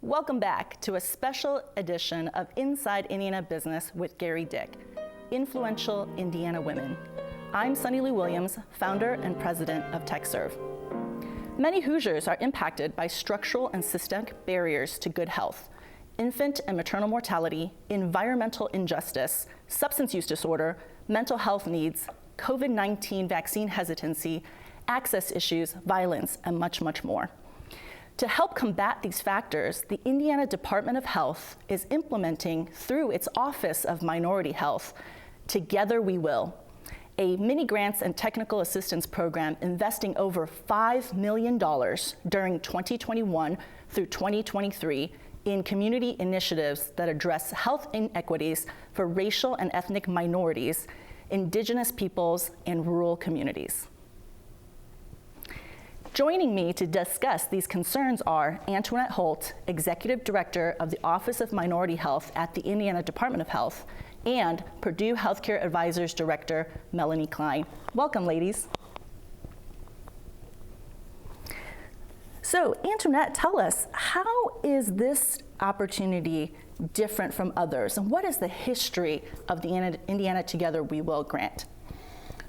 Welcome back to a special edition of Inside Indiana Business with Gary Dick, Influential Indiana Women. I'm Sunny Lou Williams, founder and president of TechServ. Many Hoosiers are impacted by structural and systemic barriers to good health, infant and maternal mortality, environmental injustice, substance use disorder, mental health needs, COVID-19 vaccine hesitancy, access issues, violence, and much, much more. To help combat these factors, the Indiana Department of Health is implementing, through its Office of Minority Health, Together We Will, a mini grants and technical assistance program investing over $5 million during 2021 through 2023 in community initiatives that address health inequities for racial and ethnic minorities, indigenous peoples, and rural communities. Joining me to discuss these concerns are Antoniette Holt, Executive Director of the Office of Minority Health at the Indiana Department of Health, and Purdue Healthcare Advisors Director, Melanie Cline. Welcome, ladies. So, Antoniette, tell us, how is this opportunity different from others, and what is the history of the Indiana Together We Will grant?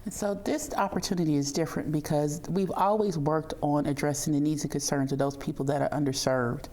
So this opportunity is different because we've always worked on addressing the needs and concerns of those people that are underserved.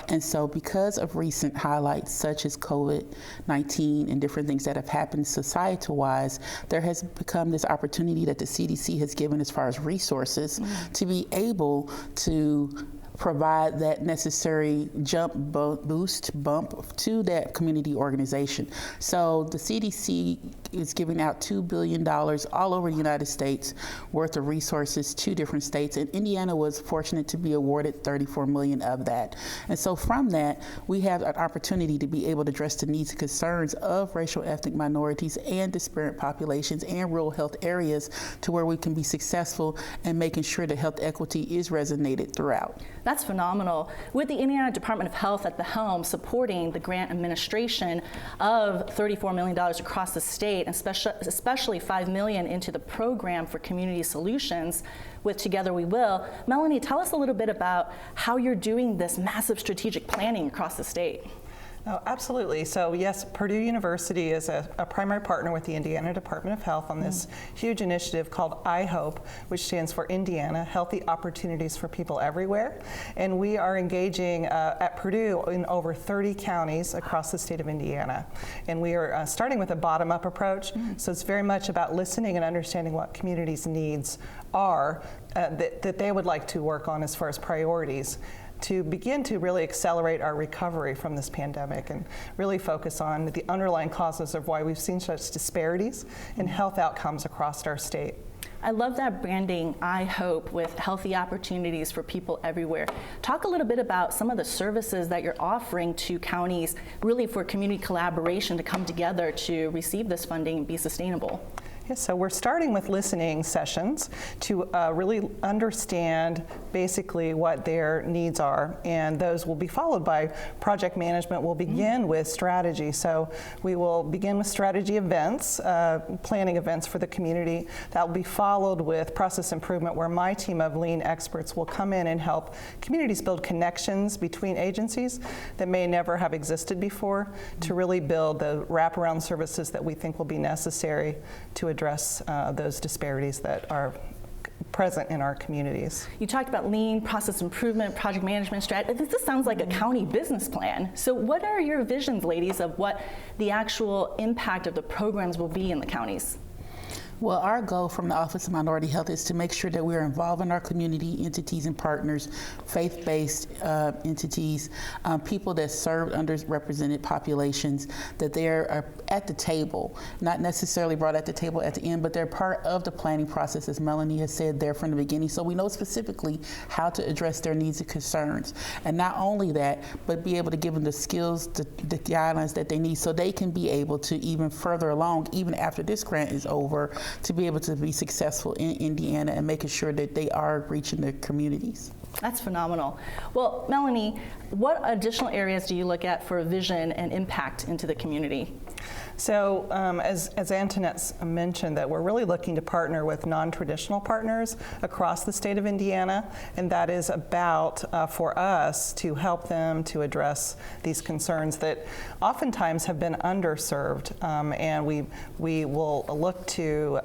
And so because of recent highlights such as COVID-19 and different things that have happened societal-wise, there has become this opportunity that the CDC has given as far as resources to be able to provide that necessary bump to that community organization. So the CDC is giving out $2 billion all over the United States worth of resources to different states, and Indiana was fortunate to be awarded $34 million of that. And so from that, we have an opportunity to be able to address the needs and concerns of racial ethnic minorities and disparate populations and rural health areas to where we can be successful in making sure that health equity is resonated throughout. That's phenomenal. With the Indiana Department of Health at the helm supporting the grant administration of $34 million across the state, and especially $5 million into the program for community solutions with Together We Will. Melanie, tell us a little bit about how you're doing this massive strategic planning across the state. Oh, absolutely. So yes, Purdue University is a primary partner with the Indiana Department of Health on this huge initiative called I Hope, which stands for Indiana, Healthy Opportunities for People Everywhere. And we are engaging at Purdue in over 30 counties across the state of Indiana. And we are starting with a bottom-up approach. So it's very much about listening and understanding what communities' needs are that they would like to work on as far as priorities, to begin to really accelerate our recovery from this pandemic and really focus on the underlying causes of why we've seen such disparities in health outcomes across our state. I love that branding, I Hope, with healthy opportunities for people everywhere. Talk a little bit about some of the services that you're offering to counties, really for community collaboration to come together to receive this funding and be sustainable. Yes, so we're starting with listening sessions to really understand basically what their needs are, and those will be followed by project management. We'll begin with strategy. So we will begin with strategy events, planning events for the community. That will be followed with process improvement, where my team of lean experts will come in and help communities build connections between agencies that may never have existed before to really build the wraparound services that we think will be necessary to address those disparities that are present in our communities. You talked about lean, process improvement, project management strategy. This sounds like a county business plan. So what are your visions, ladies, of what the actual impact of the programs will be in the counties? Well, our goal from the Office of Minority Health is to make sure that we're involving our community entities and partners, faith-based entities, people that serve underrepresented populations, that they're at the table, not necessarily brought at the table at the end, but they're part of the planning process, as Melanie has said there from the beginning, so we know specifically how to address their needs and concerns. And not only that, but be able to give them the skills, the guidelines that they need so they can be able to even further along, even after this grant is over, to be able to be successful in Indiana and making sure that they are reaching their communities. That's phenomenal. Well, Melanie, what additional areas do you look at for vision and impact into the community? So as Antoniette mentioned, that we're really looking to partner with non-traditional partners across the state of Indiana, and that is about for us to help them to address these concerns that oftentimes have been underserved, and we will look to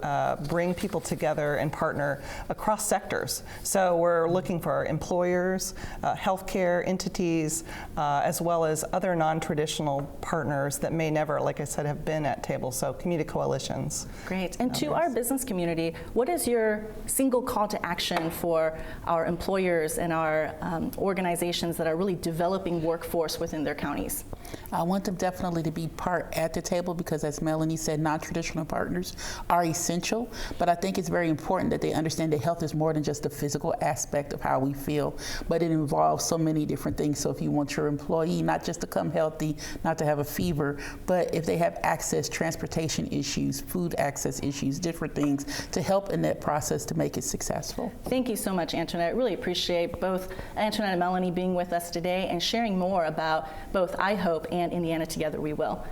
bring people together and partner across sectors. So we're looking for employers, healthcare entities, as well as other non-traditional partners that may never, like I said, have been at tables, so community coalitions. Great. And to our business community, what is your single call to action for our employers and our organizations that are really developing workforce within their counties? I want them definitely to be part at the table because, as Melanie said, non-traditional partners are essential, but I think it's very important that they understand that health is more than just the physical aspect of how we feel, but it involves so many different things. So if you want your employee not just to come healthy, not to have a fever, but if they have access, transportation issues, food access issues, different things to help in that process to make it successful. Thank you so much, Antoniette. I really appreciate both Antoniette and Melanie being with us today and sharing more about both iHope and Indiana Together We Will.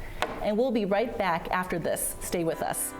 And we'll be right back after this. Stay with us.